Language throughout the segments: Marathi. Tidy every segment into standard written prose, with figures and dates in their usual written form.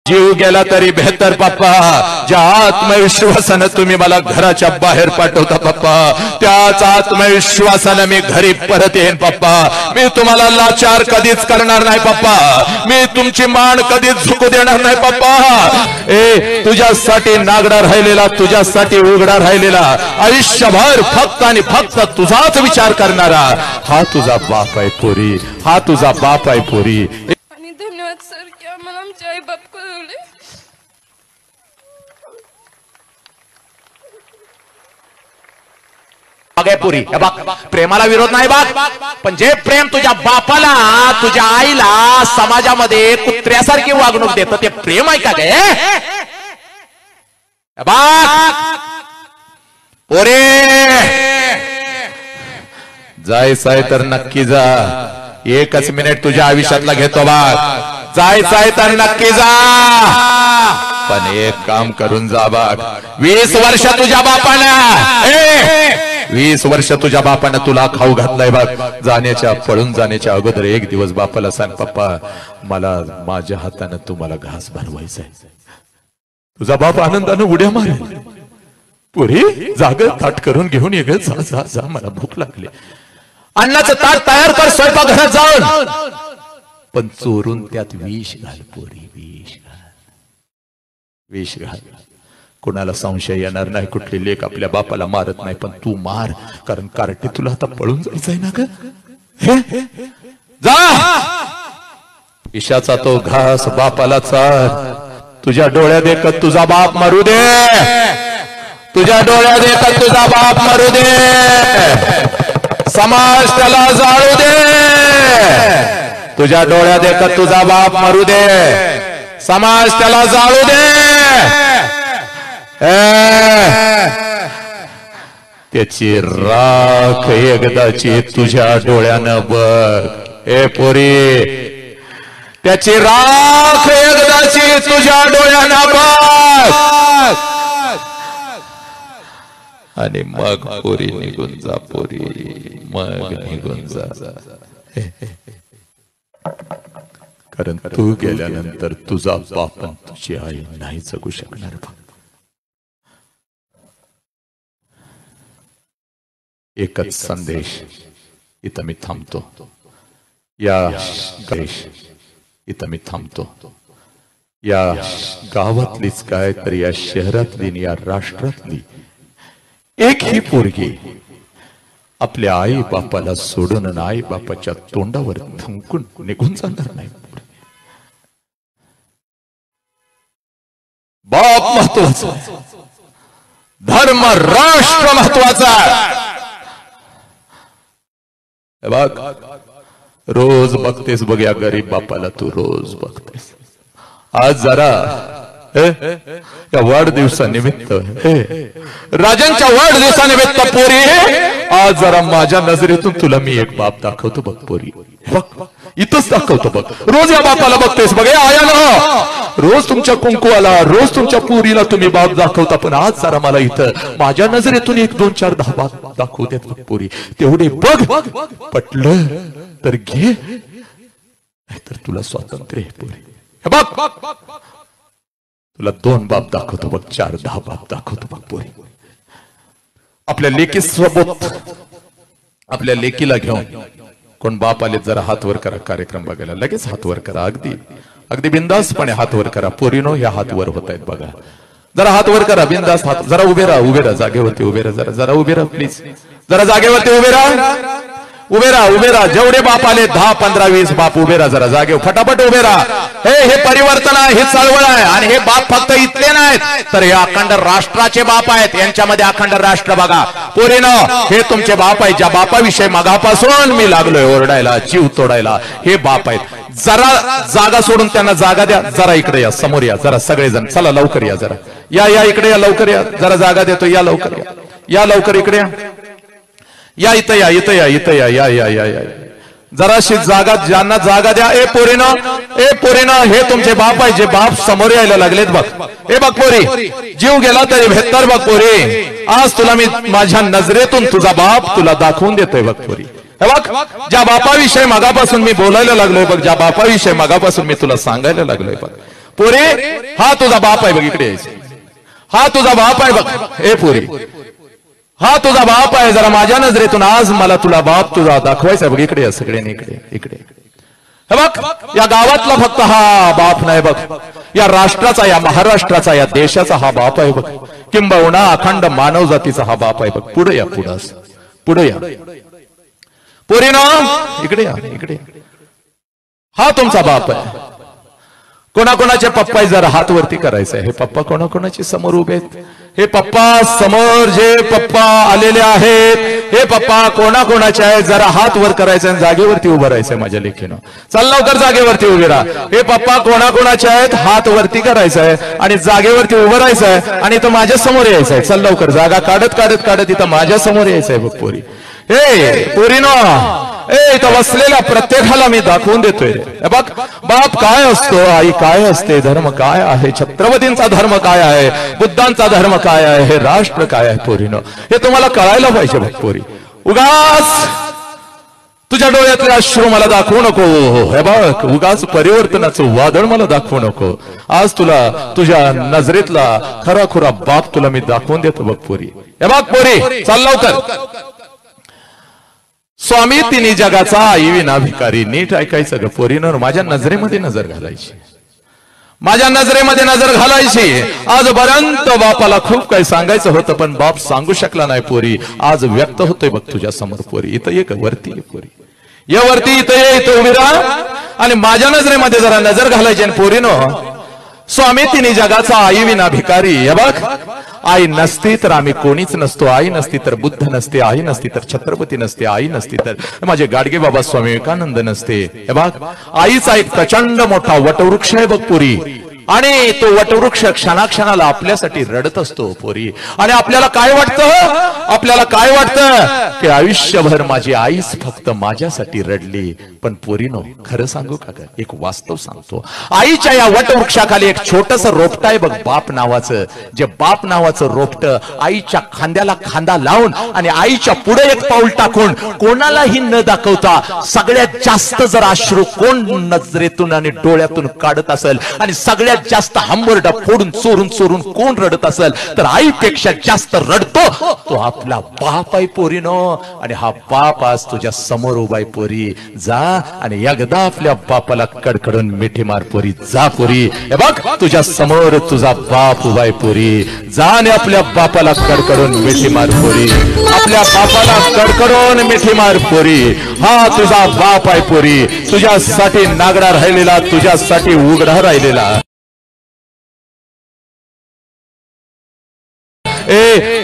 जीव गेला तरी बेहतर पप्पा। ज्या आत्मविश्वासाने तुम्ही मला घराच्या बाहेर पाठवता पप्पा, त्याच आत्मविश्वासाने मी घरी परत येईन पप्पा। मी तुम्हाला लाचार कधीच करणार नाही पप्पा, मी तुमची मान कधीच झुकू देणार नाही पप्पा। तुझ्यासाठी नागडा राहिलेला, तुझ्यासाठी उघडा राहिलेला, आयुष्यभर फक्त आणि फक्त तुझाच विचार करणारा हा तुझा बाप आहे पोरी, हा तुझा बाप आहे पोरी। धन्यवाद सर की आम्हाला आमचे आई बाप कळवले। पुरी प्रेमाला विरोध नाही बघ, पण जे प्रेम तुझ्या बापाला, तुझ्या आईला समाजामध्ये कुत्र्यासारखी वागणूक देतं ते प्रेम आहे का गे? पोरे जायचंय तर नक्की जा, एकच मिनिट तुझ्या आयुष्यातला घेतो बघ। जायचंय तर नक्की जा, पण एक काम करून जा बघ। 20 वर्ष तुझ्या बापानं 20 वर्ष तुझ्या बापानं तुला खाऊ घातलाय बघ। जाण्याच्या, पळून जाण्याच्या अगोदर एक दिवस बापाला सांग, पप्पा मला माझ्या हाताने तुम्हाला घास भरवायचाय। तुझा बाप आनंदाने उड्या मारेल। पुरी जाग ताट करून घेऊन ये ग, जा जा जा, मला भूक लागली। अन्नाचं ताट तयार कर स्वयंपाक घरात जाऊन, पण चोरून त्यात विष घाल पोरी, विष घाल, विष घाल। कोणाला संशय येणार नाही, कुठली लेक आपल्या बापाला मारत नाही, पण तू मार, कारण कार्टे तुला आता पळून जायचंय ना ग। जा, विषाचा तो घास बापाला चाल। तुझ्या डोळ्यात एकच तुझा बाप मरू दे, तुझ्या डोळ्यात एकच तुझा बाप मरू दे, समाज त्याला जाळू दे। तुझ्या डोळ्यात एकच तुझा बाप मरू दे, समाज त्याला जाळू दे। त्याची राख एकदाची तुझ्या डोळ्यानं बघ ए पोरी, त्याची राख एकदाची तुझ्या डोळ्यानं बघ, आणि मग पोरी निघून जा, पोरी मग निघून जा। कारण तू गेल्यानंतर तुझा बाप तुझी आई नाही जगू शकणार। एकच संदेश इथं मी थांबतो, या इथं मी थांबतो। या गावातलीच काय तर या शहरातली, या राष्ट्रातली एक ही पोरगी आपल्या आई बापाला सोडून आई बापाच्या तोंडावर थुंकून निघून जाणार नाही। बाप महत्वाचा, धर्म राष्ट्र महत्वाचा। बघ रोज बघतेस बघ या गरीब बापाला, तू रोज बघतेस। आज जरा या वाढदिवसानिमित्त, राजांच्या वाढदिवसानिमित्त पोरी, आज जरा माझ्या नजरेतून तुला मी एक बाप दाखवतो बघ पोरी, बघ इथंच दाखवतो बघ। रोज या बापाला बघतेस बघ, आयाला रोज तुमच्या कुंकुवाला, रोज तुमच्या पोरीला तुम्ही बाप दाखवता, पण आज जरा मला इथं माझ्या नजरेतून 1 2 4 10 बाप दाखवू देत बघ पोरी। तेवढे बघ, पटलं तर घे, नाहीतर तुला स्वातंत्र्य आहे पोरी। बघ तुला 2 बाप दाखवतो बघ, 4 10 बाप दाखवतो बघ पोरी। आपल्या लेकी सोबत, आपल्या लेकीला घेऊन कोण बाप आले जरा हात वर करा, कार्यक्रम बघायला लगेच हात वर करा, अगदी अगदी बिंदासपणे हात वर करा। पोरीनो ह्या हात वर होत आहेत बघा, जरा हात वर करा बिंदास हात। जरा उभे राहा, उभे राहा जागेवरती, उभे राहा, जरा जरा उभे राहा प्लीज, जरा जागेवरती उभे राहा, उभे राहा, उभे राहा। जेवढे बाप आले 10 15 20 बाप उभे राहा, जरा जागेवर फटाफट उभे राहा। हे परिवर्तन आहे, हे चळवळ आहे, आणि हे बाप फक्त इथले नाहीत, तर हे अखंड राष्ट्राचे बाप आहेत। यांच्यामध्ये अखंड राष्ट्र बघा पोरीनं, हे तुमचे बाप आहेत, ज्या बापाविषयी मगापासून मी लागलोय ओरडायला, जीव तोडायला, हे बाप आहेत। जरा जागा सोडून त्यांना जागा द्या, जरा इकडे या, समोर या जरा सगळेजण, चला लवकर या, जरा या इकडे या, लवकर या, जरा जागा देतो, या लवकर या लवकर इकडे या, इथं या, इथं या, इथं या, जराशी जागा, ज्यांना जागा द्या। ए पोरीनं, हे तुमचे बाप आहे, जे बाप समोर यायला लागलेत बघ। हे बघ पोरी, जीव गेला तरी बेहतर बघ पोरी, आज तुला मी माझ्या नजरेतून तुझा बाप तुला दाखवून देतोय बघ पोरी। बघ ज्या बापाविषयी मगापासून मी बोलायला लागलोय बघ, ज्या बापाविषयी मगापासून मी तुला सांगायला लागलोय बघ पोरी हा तुझा बाप आहे बघ, इकडे यायचं. हा तुझा बाप आहे बघ. ए पोरी हा तुझा बाप आहे. जरा माझ्या नजरेतून आज मला तुला बाप तुझा दाखवायचा बघ. इकडे सगळ्यांनी इकडे इकडे. हे बघ या गावातला फक्त हा बाप नाही बघ, या राष्ट्राचा, या महाराष्ट्राचा, या देशाचा हा बाप आहे बघ. किंबहुना अखंड मानव जातीचा हा बाप आहे बघ. पुढे या, पुढे या पोरीनो, इकडे या इकडे. हा तुमचा बाप आहे. कोणाकोणाचे पप्पा जरा हात वरती करायचे. हे पप्पा कोणाकोणाचे समोर उभे आहेत. हे पप्पा समोर जे पप्पा आलेले आहेत, हे पप्पा कोणाकोणाचे आहेत जरा हात वर करायचे आणि जागेवरती उभं राहायचंय माझ्या लेखीनं. चल लवकर जागेवरती उभे राहा. हे पप्पा कोणाकोणाचे आहेत हात वरती करायचंय आणि जागेवरती उभं राहायचंय आणि इथं माझ्या समोर यायचंय. चल लवकर जागा काढत काढत काढत इथं माझ्या समोर यायचंय बघ पोरी. हे पोरीनो, इथं बसलेल्या प्रत्येकाला मी दाखवून देतोय बघ बाप काय असतो, आई काय असते, धर्म काय आहे, छत्रपतींचा धर्म काय आहे, बुद्धांचा धर्म काय आहे, हे राष्ट्र काय आहे. पोरीनो हे तुम्हाला कळायला पाहिजे बघ पोरी. उगाच तुझ्या डोळ्यातले अश्रू मला दाखवू नको. हे बघ उगाच परिवर्तनाचं वादळ मला दाखवू नको. आज तुला तुझ्या नजरेतला खराखुरा बाप तुला मी दाखवून देतो बघ पोरी. हे बघ पोरी चाल लवकर. स्वामी तिन्ही जगाचा आई विना भिकारी. नीट ऐकायचं ग पोरीनं, माझ्या नजरेमध्ये नजर घालायची, माझ्या नजरेमध्ये नजर घालायची. आजपर्यंत बापाला खूप काही सांगायचं होतं पण बाप सांगू शकला नाही पोरी. आज व्यक्त होतोय बघ तुझ्या समोर पोरी. इथं ये वरती ये पोरी, ये वरती, इथं ये, इथं उभी राहा आणि माझ्या नजरेमध्ये जरा नजर घालायची. आणि पोरीनो स्वामी तिन्ही जगाचा आई विना भिकारी. हे बघ आई नसती तर आम्ही कोणीच नसतो. आई नसती तर बुद्ध नसते, आई नसती तर छत्रपती नसते, आई नसती तर माझे गाडगे बाबा स्वामी विवेकानंद नसते. हे बघ आईचा एक प्रचंड मोठा वटवृक्ष आहे बघ पोरी. आणि तो वटवृक्ष क्षणाक्षणाला आपल्यासाठी रडत असतो पोरी. आणि आपल्याला काय वाटतं, आपल्याला काय वाटतं की आयुष्यभर माझी आईच फक्त माझ्यासाठी रडली. पण पोरीनो खरं सांगू का ग, एक वास्तव सांगतो. आईच्या या वटवृक्षाखाली एक छोटस रोपट आहे बघ बाप नावाचं. जे बाप नावाचं रोपट आईच्या खांद्याला खांदा लावून आणि आईच्या पुढे एक पाऊल टाकून कोणालाही न दाखवता सगळ्यात जास्त जर अश्रू कोण नजरेतून आणि डोळ्यातून काढत असेल आणि सगळ्यात जास्त हंबरडा फोडून चोरून चोरून कोण रडत असेल तर आईपेक्षा जास्त रडतो तो आपला बाप आहे पोरीनो. आणि हा बाप आज तुझ्या समोर उभा आहे पोरी. जा आणि एकदा आपल्या बापाला कडकडून मिठी मार पोरी. जा पोरी. हे बघ तुझ्या समोर तुझा बाप उभा आहे पोरी. जा आणि आपल्या बापाला कडकडून मिठी मार पोरी. आपल्या बापाला कडकडून मिठी मार पोरी. हा तुझा बाप आहे पोरी. तुझ्यासाठी नागडा राहिलेला, तुझ्यासाठी उघडा राहिलेला.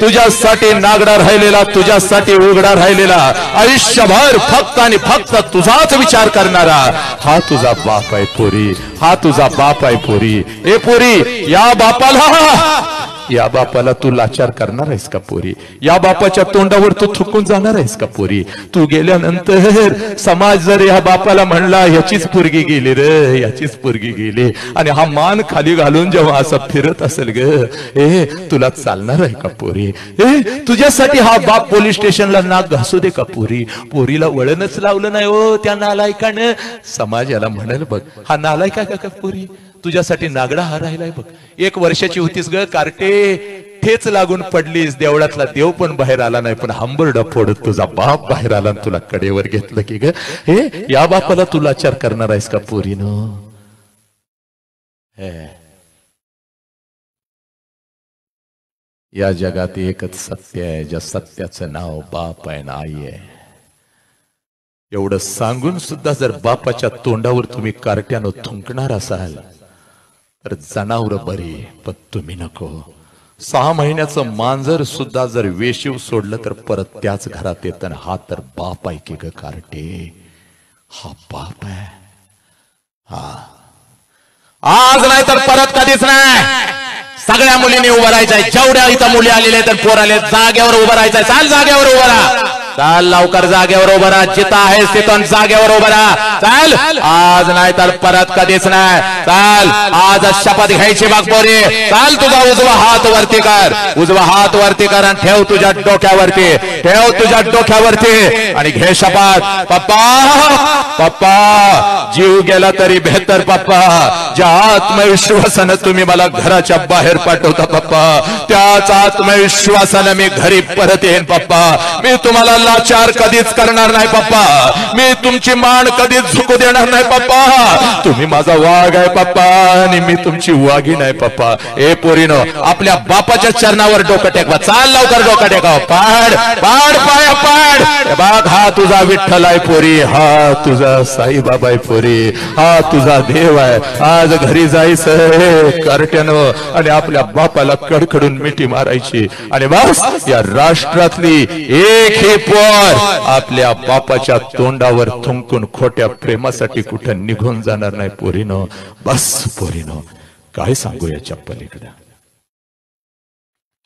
तुझ्यासाठी नागडा राहिलेला, तुझ्यासाठी उघडा राहिलेला, आयुष्यभर फक्त आणि फक्त तुझाच विचार करणारा हा तुझा बाप आहे पोरी. हा तुझा बाप आहे पोरी. ए पोरी या बापाला तू लाचार करणार आहेस का पोरी? या बापाच्या तोंडावर तू थुकून जाणार आहेस का पोरी? तू गेल्यानंतर समाज जर या बापाला म्हणला याचीच पोरगी गेली रे, याचीच पोरगी गेली, आणि हा मान खाली घालून जेव्हा असं फिरत असेल ग, तुला चालणार आहे का पोरी? तुझ्यासाठी हा बाप पोलीस स्टेशनला नाक घासू दे का पोरी? पोरीला वळणच लावलं नाही हो त्या नालायकानं. समाज याला म्हणाल बघ हा नालायका का पोरी, तुझ्यासाठी नागडा हा राहिलाय बघ. 1 वर्षाची होतीस ग कार्टे, ठेच लागून पडलीस, देवळातला देव पण बाहेर आला नाही, पण हंबरडा फोडत तुझा बाप बाहेर आला आणि तुला कडेवर घेतलं की ग. या बापाला तू लाचार करणार आहेस का पोरीनो? या जगात एकच सत्य आहे, ज्या सत्याचं नाव बाप आहे ना आई आहे. एवढं सांगून सुद्धा जर बापाच्या तोंडावर तुम्ही कार्ट्यानं थुंकणार असाल तर जनावर बरी, पण तुम्ही नको. 6 महिन्याचं मांजर सुद्धा जर वेशीव सोडलं तर परत त्याच घरात येत. हा तर बाप आहे की ग कार्टे, हा बाप आहे. हा आज नाही तर परत कधीच नाही. सगळ्या मुलींनी उभं राहायचंय. जेवढ्या इथं मुली आलेल्या तर पोर आले, जागेवर उभं राहायचंय. चाल जागेवर उभं राहा. चाल लवकर जागेवर उभं राहा, जिथं आहेस तिथून जागेवर उभं राहा. चाल आज नाही तर परत कधीच नाही. चाल आज शपथ घ्यायची बघ पोरी. चाल तुझा उजवा हात वरती कर, उजवा हात वरती कर आणि ठेव तुझ्या डोक्यावरती, ठेव तुझ्या डोक्यावरती आणि घे शपथ. पप्पा पप्पा जीव गेला तरी बेहतर पप्पा, ज्या आत्मविश्वासानं तुम्ही मला घराच्या बाहेर पाठवता पप्पा, त्याच आत्मविश्वासानं मी घरी परत येईन पप्पा. मी तुम्हाला लाचार कधीच करणार नाही पप्पा, मी तुमची मान कधीच झुकू देणार नाही पप्पा. तुम्ही माझा वाघ आहे पप्पा आणि मी तुमची वाघी नाही पप्पा. ए पोरीनो, आपल्या बापाच्या चरणावर डोकं टेकवा. चाल लवकर डोकं टेकाव. पाड पाड पाय पाड. बघ हा तुझा विठ्ठल आहे पोरी, हा तुझा साईबाबा आहे पोरी, हा तुझा देव आहे. आज घरी जायचं कार्ट्यानं आणि आपल्या बापाला कडकडून मिठी मारायची आणि बस या राष्ट्रातली एक ही पोर आपल्या बापाच्या तोंडावर थुंकून खोट्या प्रेमासाठी कुठं निघून जाणार नाही पोरीनो. बस पोरीनो, काय सांगू याच्या पलीकडे.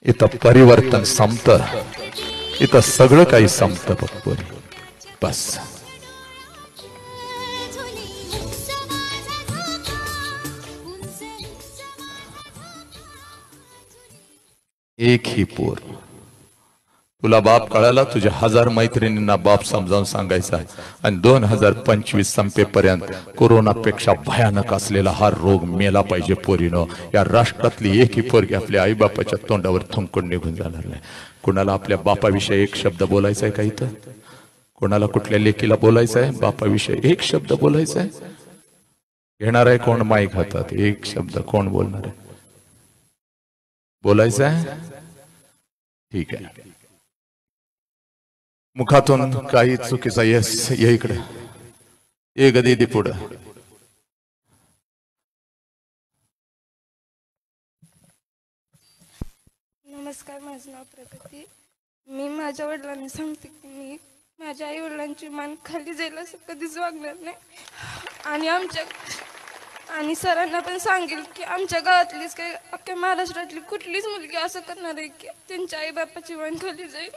इथं परिवर्तन संपत, इथं सगळं काही संपत बघ पोरी. बस एक ही पोर. तुला बाप कळाला, तुझ्या 1000 मैत्रिणींना बाप समजावून सांगायचा आणि 2025 संपेपर्यंत कोरोनापेक्षा भयानक असलेला हा रोग मेला पाहिजे पोरीनो. या राष्ट्रातली एक ही पोरगी आपल्या आई बापाच्या तोंडावर थुंकून निघून जाणार नाही. कुणाला आपल्या बापाविषयी एक शब्द बोलायचा आहे का इथं? कोणाला कुठल्या लेकीला बोलायचं आहे बापाविषयी एक शब्द बोलायचा आहे? घेणार आहे कोण माईक हातात? एक शब्द कोण बोलणार आहे? बोलायचं आहे? ठीक आहे. मुखातून काही चुकीचा येस ये इकडे ये गदी पुढं. नमस्कार, माझं नाव प्रगती. मी माझ्या वडिलांना सांगते की मी माझ्या आई वडिलांची मान खाली जाईल असं कधीच वागणार नाही. आणि सरांना पण सांगेल की आमच्या गावातलीच काही अख्ख्या महाराष्ट्रातली कुठलीच मुलगी असं करणार आहे की त्यांच्या आई बापाची मान खाली जाईल.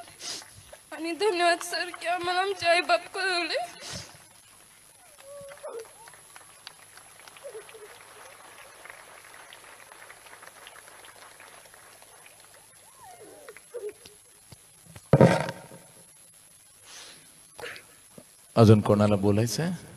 आणि धन्यवाद सर की आम्हाला आमचे आई बाप कळवले. अजून कोणाला बोलायचं आहे?